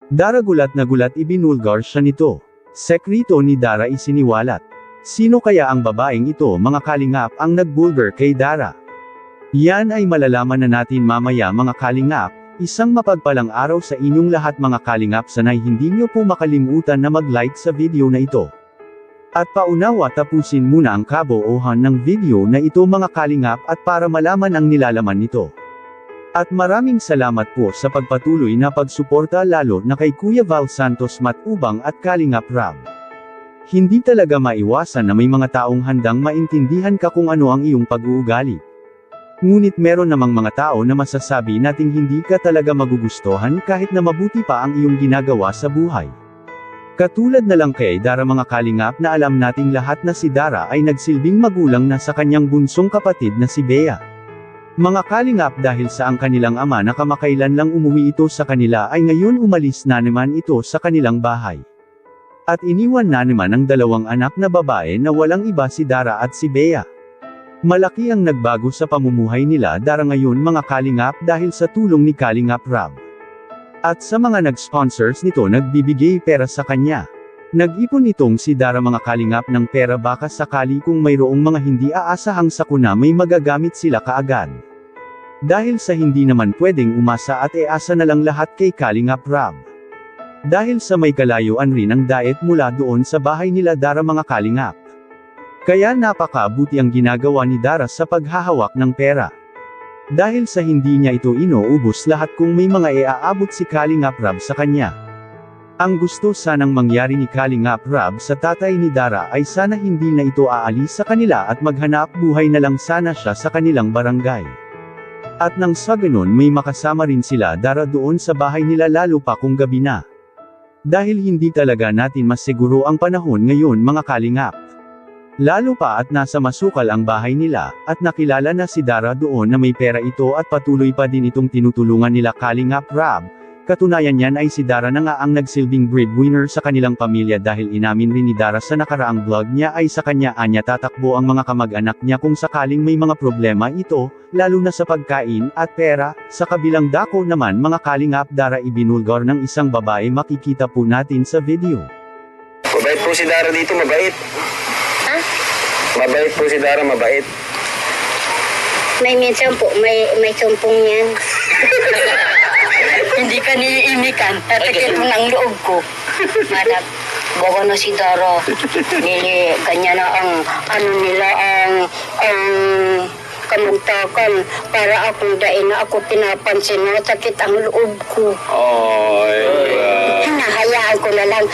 Dara gulat na gulat ibinulgar siya nito. Sekreto ni Dara isiniwalat. Sino kaya ang babaeng ito mga kalingap ang nagbulgar kay Dara? Yan ay malalaman na natin mamaya mga kalingap. Isang mapagpalang araw sa inyong lahat mga kalingap, sanay hindi nyo po makalimutan na mag-like sa video na ito. At paunawa tapusin muna ang kabuuhan ng video na ito mga kalingap at para malaman ang nilalaman nito. At maraming salamat po sa pagpatuloy na pagsuporta lalo na kay Kuya Val Santos Matubang at Kalingap Rab. Hindi talaga maiwasan na may mga taong handang maintindihan ka kung ano ang iyong pag-uugali. Ngunit meron namang mga tao na masasabi nating hindi ka talaga magugustuhan kahit na mabuti pa ang iyong ginagawa sa buhay. Katulad na lang kay Dara mga kalingap na alam nating lahat na si Dara ay nagsilbing magulang na sa kanyang bunsong kapatid na si Bea. Mga kalingap, dahil sa ang kanilang ama na kamakailan lang umuwi ito sa kanila ay ngayon umalis na naman ito sa kanilang bahay. At iniwan na naman ang dalawang anak na babae na walang iba si Dara at si Bea. Malaki ang nagbago sa pamumuhay nila Dara ngayon mga kalingap dahil sa tulong ni Kalingap Rab. At sa mga nag-sponsors nito nagbibigay pera sa kanya. Nag-ipon itong si Dara mga kalingap ng pera baka sakali kung mayroong mga hindi aasahang sakuna may magagamit sila kaagad. Dahil sa hindi naman pwedeng umasa at easa na lang lahat kay Kalingap Rab. Dahil sa may kalayuan rin ang diet mula doon sa bahay nila Dara mga kalingap. Kaya napakabuti ang ginagawa ni Dara sa paghahawak ng pera. Dahil sa hindi niya ito inuubos lahat kung may mga iaabot si Kalingap Rab sa kanya. Ang gusto sanang mangyari ni Kalingap Rab sa tatay ni Dara ay sana hindi na ito aalis sa kanila at maghanap buhay na lang sana siya sa kanilang barangay. At nang sa ganun may makasama rin sila Dara doon sa bahay nila lalo pa kung gabi na. Dahil hindi talaga natin masiguro ang panahon ngayon mga kalingap. Lalo pa at nasa masukal ang bahay nila, at nakilala na si Dara doon na may pera ito at patuloy pa din itong tinutulungan nila Kalingap Rab. Katunayan yan ay si Dara na nga ang nagsilbing breadwinner sa kanilang pamilya dahil inamin rin ni Dara sa nakaraang vlog niya ay sa kanya anya tatakbo ang mga kamag-anak niya kung sakaling may mga problema ito, lalo na sa pagkain at pera. Sa kabilang dako naman mga kalingap Dara ibinulgar ng isang babae makikita po natin sa video. Mabait po si Dara dito, mabait. Ha? Mabait po si Dara, mabait. May minsan po, may sumpong yan. Hindi ka niimikan. Tatikit mo ng loob ko. Manap, baka na si Dara. Nili, ganyan na ang, ano nila, ang kamugtakan. Para akong dain na ako pinapansin na sakit ang loob ko. Ay, Nahayaan ko na lang.